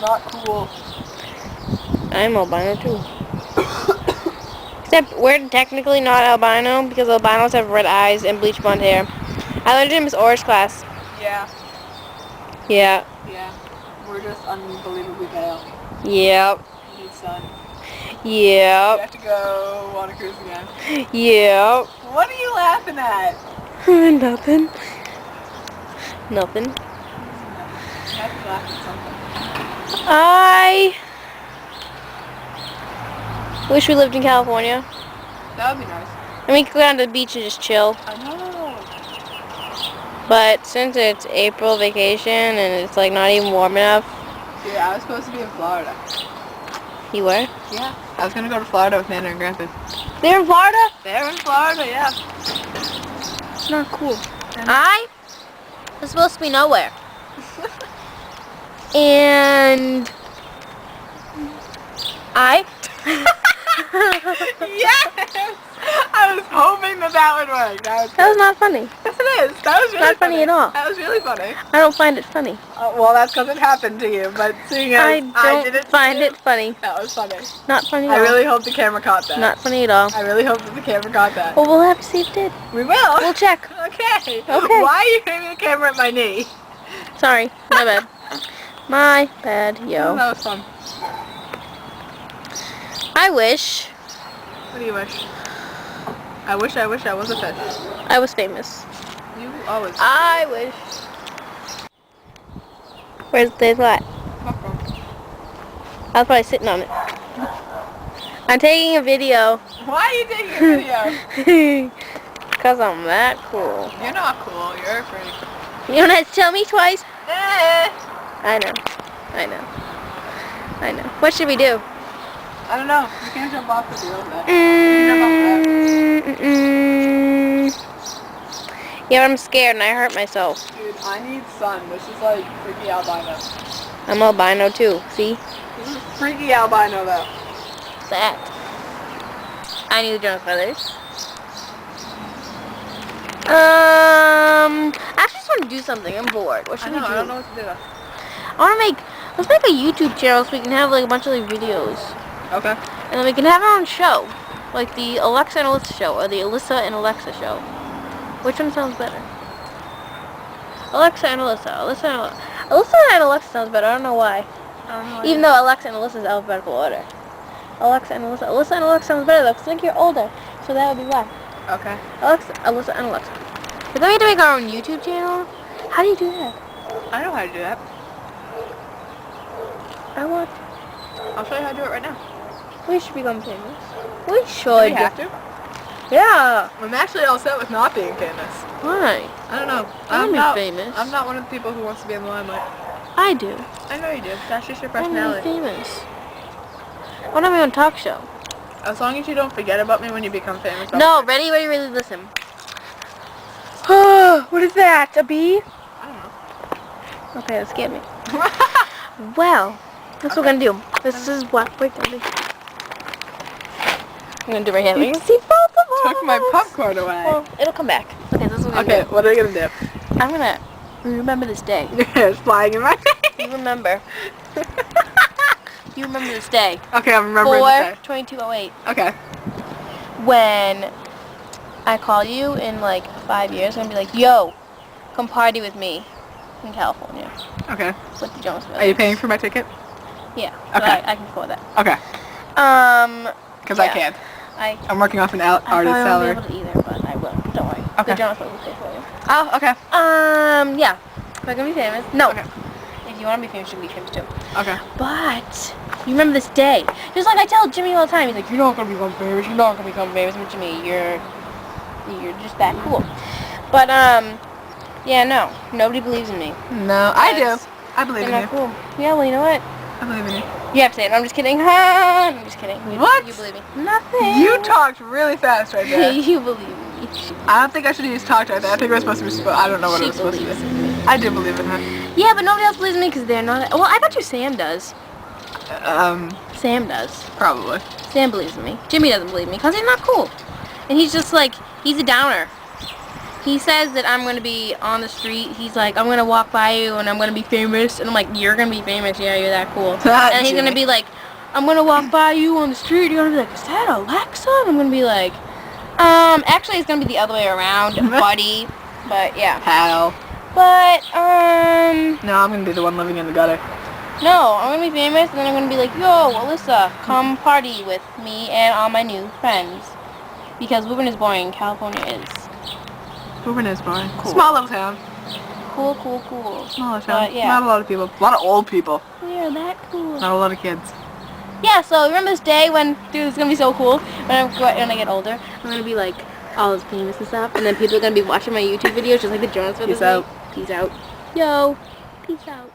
not cool. I'm albino too. Except we're technically not albino because albinos have red eyes and bleach blonde hair. I learned it in Miss Orr's class. Yeah. Yeah. Yeah. We're just unbelievably pale. Yep. We need sun. We Yep. have to go on a cruise again. Yep. What are you laughing at? Nothing. Nothing. You have to laugh at something. I wish we lived in California. That would be nice. And we could go down to the beach and just chill. I know. But since it's April vacation and it's like not even warm enough. Dude, I was supposed to be in Florida. You were? Yeah. I was gonna go to Florida with Nana and Grandpa. They're in Florida? They're in Florida, yeah. It's not cool. I was supposed to be nowhere. And I Yes! I was hoping that would work. That was not funny. Yes, it is. That was really Not funny at all. That was really funny. I don't find it funny. Well, that's because it happened to you. But seeing as I don't did it to find you, it funny. that was funny. Not funny at I all. really hope the camera caught that. Not funny at all. I really hope that the camera caught that. Well, we'll have to see if it did. We will. We'll check. Okay. Okay. Why are you aiming the camera at my knee? Sorry. My bad. My bad, yo. That was fun. I wish What do you wish? I wish I was a fish. I was famous. You always. I wish. Where's the flat? Popcorn. I was probably sitting on it. I'm taking a video. Why are you taking a video? Because I'm that cool. You're not cool. You're a freak. You don't have to tell me twice. Eh. I know. I know. I know. What should we do? I don't know. You can't jump off the deal with that. Yeah, I'm scared and I hurt myself. Dude, I need sun. This is like freaky albino. I'm albino too. See? This is freaky albino though. That. I need the junk feathers. I actually just want to do something. I'm bored. What should we do? I don't know what to do. I want to make. Let's make a YouTube channel so we can have like a bunch of like videos. Okay. And then we can have our own show. Like the Alexa and Alyssa show, or the Alyssa and Alexa show. Which one sounds better? Alexa and Alyssa. Alyssa and Alexa sounds better. I don't know why. I don't know. Even though Alexa and Alyssa is alphabetical order. Alexa and Alyssa. Alyssa and Alexa sounds better though, because I think you're older. So that would be why. Okay. Alexa, Alyssa and Alexa. But then we have to make our own YouTube channel. How do you do that? I know how to do that. I want. I'll show you how to do it right now. We should become famous. We Do should. we have to? Yeah. I'm actually all set with not being famous. Why? I don't know. I wanna be famous. I'm not one of the people who wants to be in the limelight. I do. I know you do. That's just your I want to be personality. famous. I want to have my own talk show. As long as you don't forget about me when you become famous. No, ready, listen. What is that? A bee? I don't know. Okay, that scared me. Well, that's what we're gonna do. This is what we're gonna do. I'm gonna do right here. We can see both of us. Took my popcorn away. Well, it'll come back. Okay, this is what we're Okay, gonna do. what are you gonna do? I'm gonna remember this day. It's flying in my face. You remember. You remember this day. Okay, I'm remembering this day. 4/22/08. Okay. When I call you in like 5 years, I'm gonna be like, yo, come party with me in California Okay. with the Jonas Brothers. Are you paying for my ticket? Yeah. So Okay. I can afford that. Okay. Because I yeah. can't. I I'm working off an artist probably salary. won't be able to either, but I will. Don't worry. Okay. The Jonas Brothers will pay for you. Oh, okay. Yeah. We're gonna be famous. No. Okay. If you want to be famous, you can be famous too. Okay. But you remember this day. Just like I tell Jimmy all the time. He's like, you're not gonna become famous. You're not gonna become famous. But Jimmy, you're just that cool. But yeah, no. Nobody believes in me. No, I do. Yes. I believe You're in not you. cool. Yeah, well, you know what? I believe in you. You have to say it. I'm just kidding. I'm just kidding. What? You believe me? Nothing. You talked really fast right there. You believe in me. I don't think I should have used talked right there. I think it was supposed to be. I don't know what She it was supposed to believes be. in me. I do believe in her. Yeah, but nobody else believes in me because they're not. Well, I bet you Sam does. Sam does. Probably. Sam believes in me. Jimmy doesn't believe me because he's not cool. And he's just like, he's a downer. He says that I'm gonna be on the street. He's like, I'm gonna walk by you and I'm gonna be famous. And I'm like, you're gonna be famous. Yeah, you're that cool. And he's gonna be like, I'm gonna walk by you on the street. You're gonna be like, is that Alexa? And I'm gonna be like, actually it's gonna be the other way around, buddy. But yeah. How? But No, I'm gonna be the one living in the gutter. no, I'm gonna be famous and then I'm gonna be like, yo, Alyssa, come party with me and all my new friends. Because Woburn is boring, California is. Woburn is boring. Cool. Small little town. Cool, cool, cool. Small little town. But, yeah. Not a lot of people. A lot of old people. We are that cool. Not a lot of kids. Yeah, so remember this day when, dude, it's gonna be so cool. When I get older, I'm gonna be like all this famous and stuff, and then people are gonna be watching my YouTube videos just like the Jonas Brothers. Peace out. Peace out. Yo, peace out.